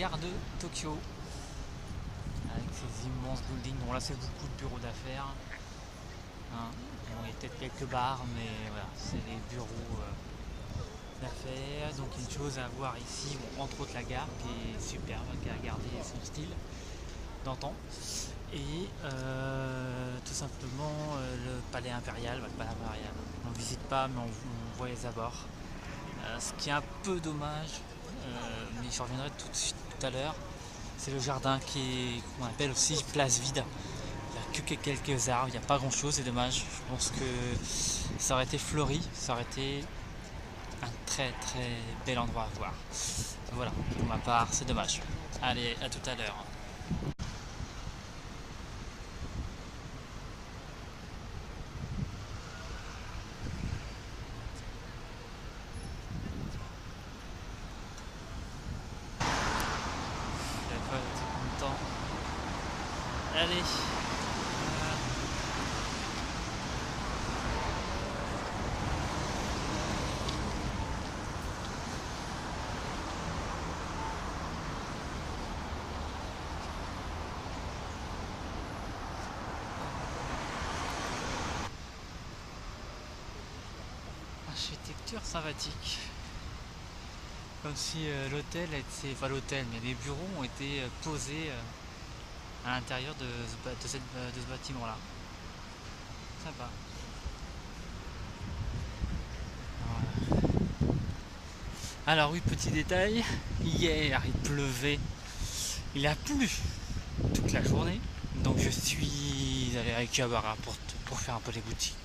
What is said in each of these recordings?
gare de Tokyo avec ces immenses buildings. Bon là c'est beaucoup de bureaux d'affaires, hein. Bon, il y a peut-être quelques bars, mais voilà, c'est les bureaux d'affaires. Donc il y a une chose à voir ici, bon, entre autres la gare qui est superbe, qui a gardé son style d'antan, et tout simplement le palais impérial. Le palais impérial, on ne visite pas, mais on voit les abords. Ce qui est un peu dommage, mais je reviendrai tout à l'heure, c'est le jardin qu'on appelle aussi place vide. Il n'y a que quelques arbres, il n'y a pas grand chose, c'est dommage. Je pense que ça aurait été fleuri, ça aurait été un très très bel endroit à voir. Voilà, pour ma part, c'est dommage. Allez, à tout à l'heure. J'avais pas été content. Allez. Architecture sympathique. Comme si l'hôtel était. Enfin l'hôtel, mais les bureaux ont été posés à l'intérieur de ce bâtiment-là. Sympa. Alors oui, petit détail, hier il pleuvait, il a plu toute la journée, donc je suis allé à Akihabara pour faire un peu les boutiques,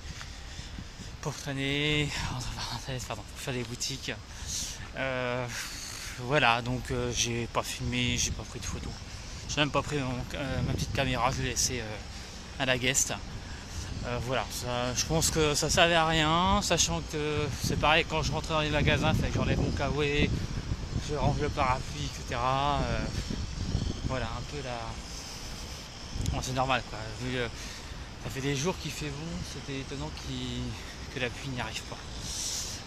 pour traîner, pardon, pour faire les boutiques. Voilà, donc j'ai pas filmé, j'ai pas pris de photos, j'ai même pas pris ma petite caméra, je l'ai laissée à la guest. Voilà, ça, je pense que ça servait à rien, sachant que c'est pareil quand je rentrais dans les magasins, fait que j'enlève mon kawaii, je range le parapluie, etc. Voilà, un peu la. Bon, c'est normal quoi. Vu ça fait des jours qu'il fait bon, c'était étonnant que la pluie n'y arrive pas.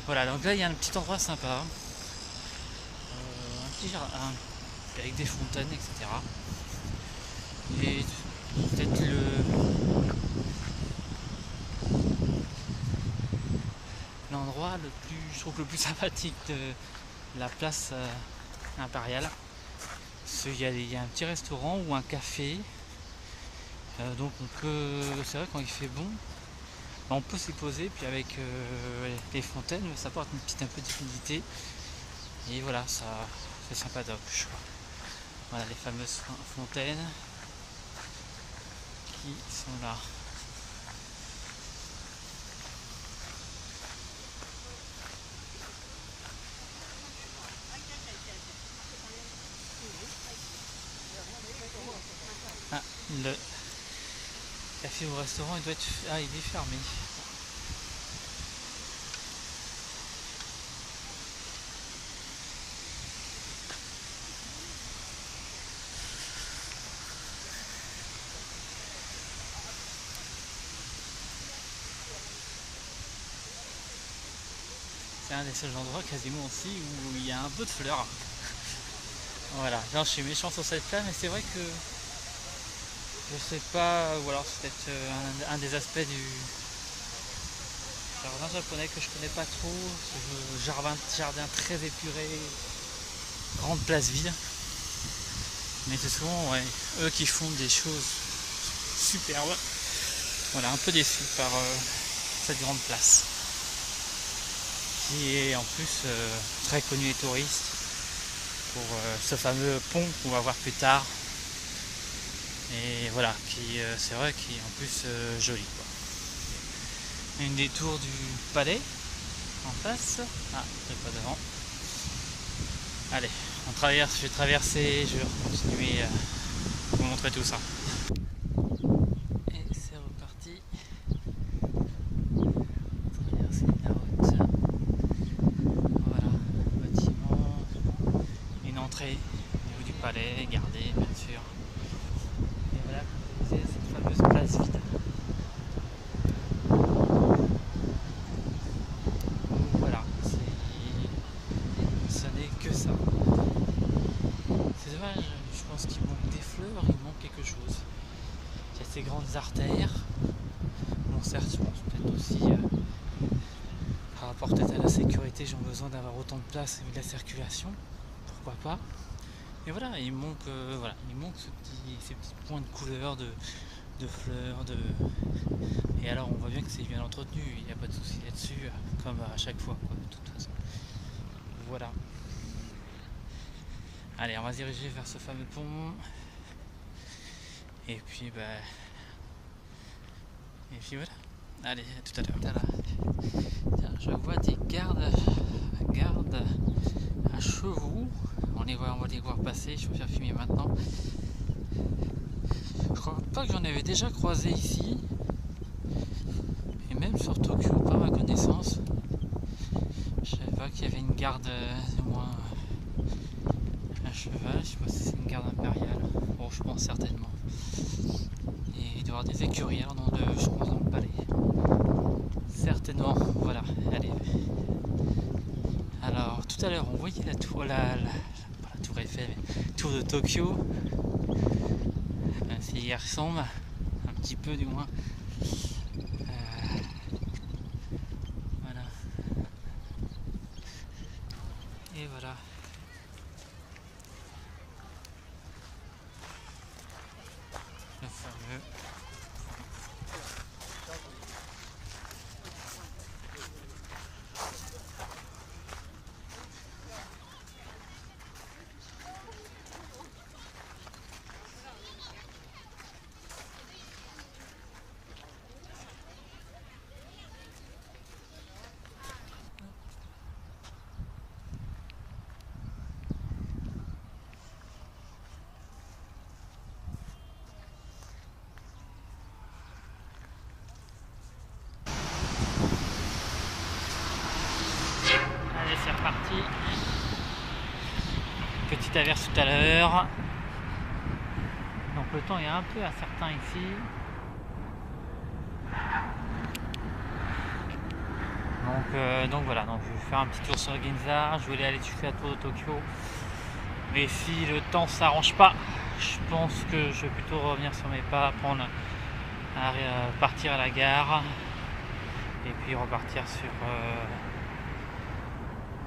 Voilà, donc là il y a un petit endroit sympa, un petit jardin avec des fontaines, etc. Et peut-être l'endroit je trouve le plus sympathique de la place impériale. Il y a un petit restaurant ou un café, donc c'est vrai quand il fait bon, on peut s'y poser, puis avec les fontaines, ça apporte un peu d'humidité, et voilà, ça c'est sympatoche. Voilà les fameuses fontaines qui sont là. Ah, le café ou restaurant, il doit être. Ah, il est fermé. C'est un des seuls endroits quasiment aussi où il y a un peu de fleurs. Voilà, non, je suis méchant sur cette place, mais c'est vrai que je sais pas, ou alors c'est peut-être un des aspects du jardin japonais que je connais pas trop. Ce jardin très épuré, grande place vide. Mais c'est souvent eux qui font des choses superbes. Voilà, un peu déçu par cette grande place, qui est en plus très connue des touristes pour ce fameux pont qu'on va voir plus tard. Et voilà, c'est vrai qu'il est en plus joli quoi. Une des tours du palais en face. Ah, c'est pas devant. Allez, je vais traverser, je vais continuer à vous montrer tout ça. Et c'est reparti. Traverser la route. Voilà, bâtiment. Une entrée au niveau du palais, gardée bien sûr. Et voilà, comme je disais, cette fameuse place vide. Voilà, ce n'est que ça. C'est dommage artères. Bon, certes, je pense peut-être aussi par rapport peut-être à la sécurité, j'ai besoin d'avoir autant de place et de la circulation, pourquoi pas. Et voilà, il manque ces petits points de couleur, de fleurs, et alors on voit bien que c'est bien entretenu, il n'y a pas de souci là-dessus, comme à chaque fois, quoi, de toute façon. Voilà. Allez, on va se diriger vers ce fameux pont. Et puis voilà. Allez, à tout à l'heure. Tiens, je vois des gardes à chevaux. On va les voir passer. Je préfère filmer maintenant. Je crois pas que j'en avais déjà croisé ici. Et même sur Tokyo, pas à ma connaissance. Je savais pas qu'il y avait une garde moins à cheval. Je sais pas si c'est une garde impériale. Bon, je pense certainement. Et il doit y avoir des écuries, je pense dans le palais. Certainement, voilà, allez. Alors, tout à l'heure, on voyait la tour, la tour Eiffel, tour de Tokyo. Ça y ressemble, un petit peu du moins. Voilà. Et voilà. Le fameux. Allez, c'est reparti. Petite averse tout à l'heure. Donc le temps est un peu incertain ici. Donc voilà, donc je vais faire un petit tour sur Ginza, je vais aller faire la tour de Tokyo. Mais si le temps s'arrange pas, je pense que je vais plutôt revenir sur mes pas, partir à la gare et puis repartir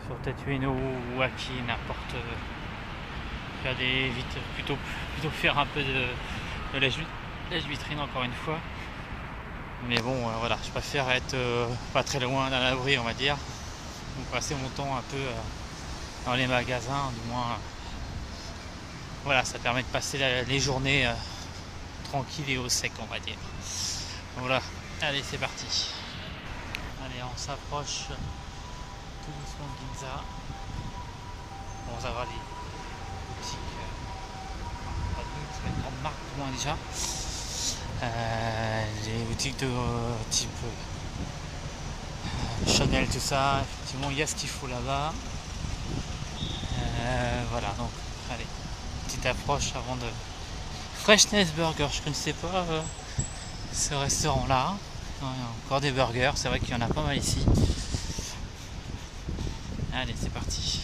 sur Tetsuino ou Aki, n'importe. Faire des plutôt faire un peu de lèche-vitrine encore une fois. Mais bon, voilà, je préfère être pas très loin d'un abri, on va dire. Donc passer mon temps un peu dans les magasins, du moins. Voilà, ça permet de passer les journées tranquilles et au sec, on va dire. Voilà, allez, c'est parti. Allez, on s'approche tout doucement de Ginza. Bon, ça va, les boutiques, c'est une grande marque pour moi déjà. Les boutiques de type Chanel, tout ça, effectivement il y a ce qu'il faut là-bas. Voilà, donc allez, petite approche avant de Freshness Burger. Je connaissais pas ce restaurant là. Il y a encore des burgers, c'est vrai qu'il y en a pas mal ici. Allez, c'est parti.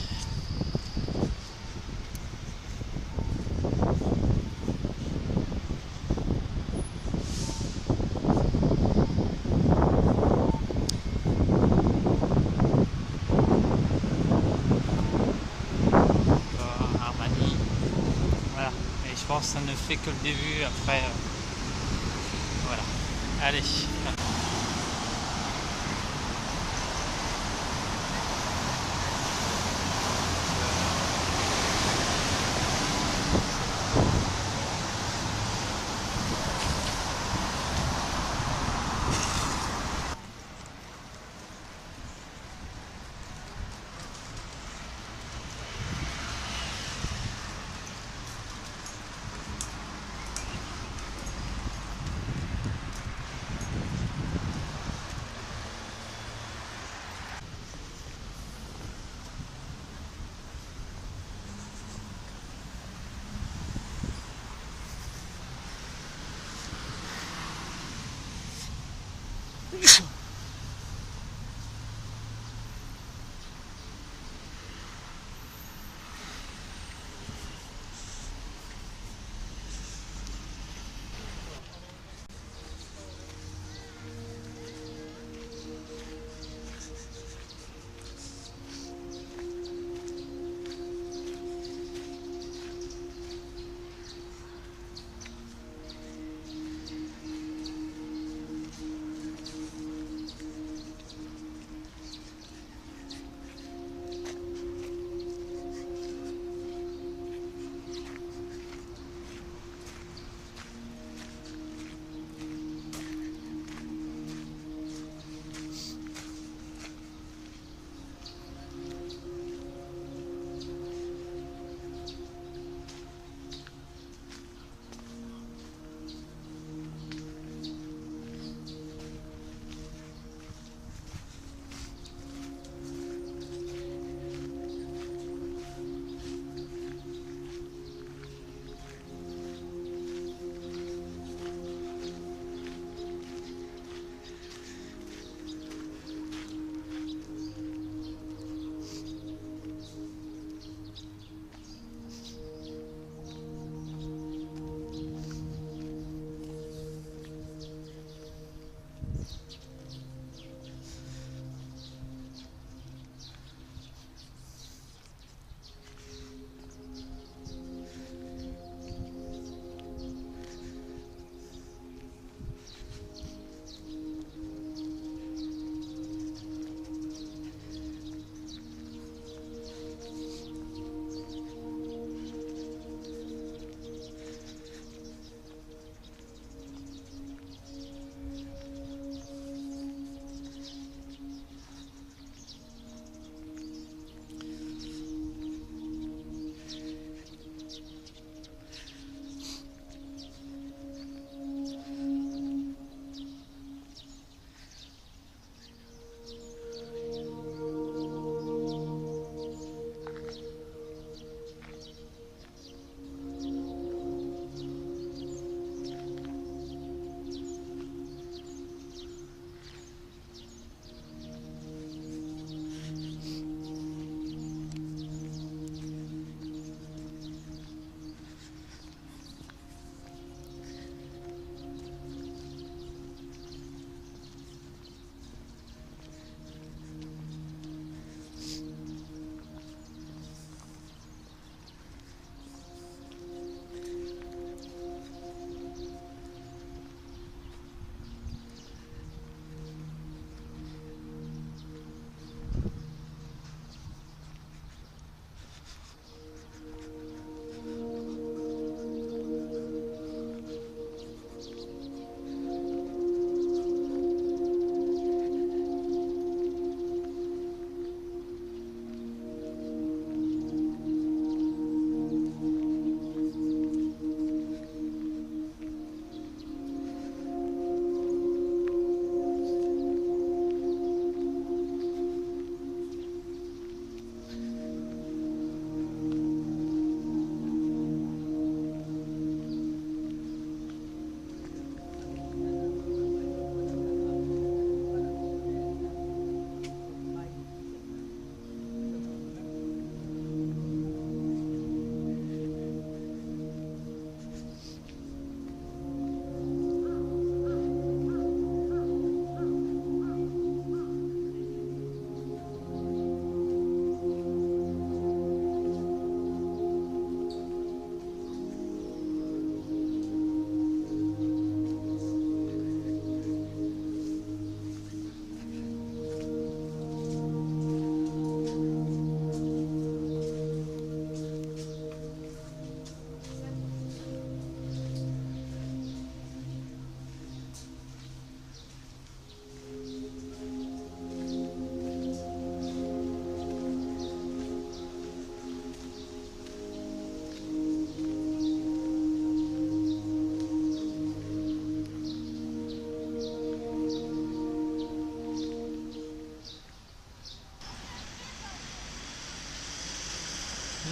Ça ne fait que le début, après voilà, allez.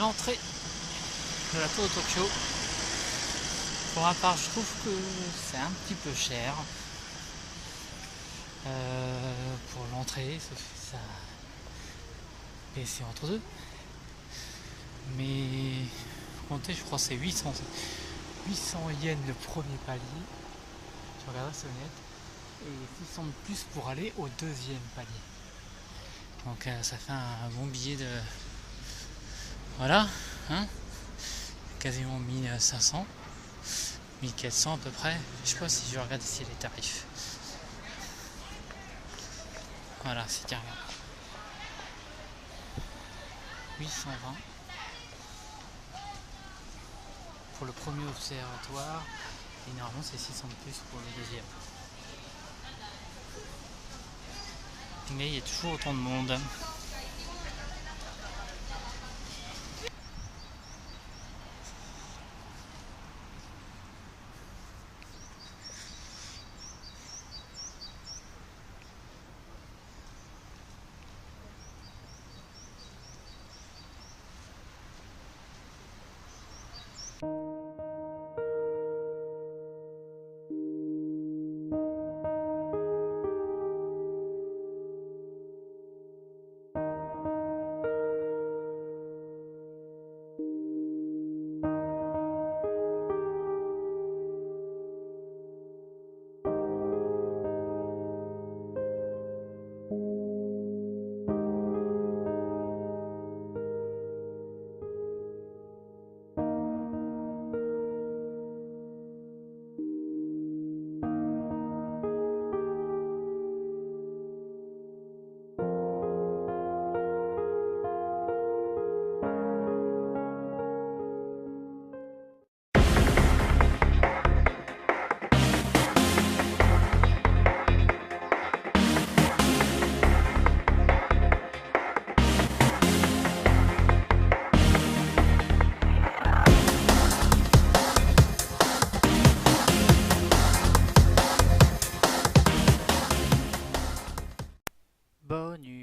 l'entrée de la tour de Tokyo. Pour ma part, je trouve que c'est un petit peu cher pour l'entrée, ça c'est entre deux. Mais faut compter, je crois que c'est 800 yens le premier palier. Je regarderai c'est honnête. Et 600 de plus pour aller au deuxième palier. Donc ça fait un bon billet de... Voilà, hein, quasiment 1500, 1400 à peu près. Je sais pas si je regarde ici les tarifs. Voilà, c'est carré. 820 pour le premier observatoire et normalement c'est 600 de plus pour le deuxième. Mais il y a toujours autant de monde. Bonne nuit.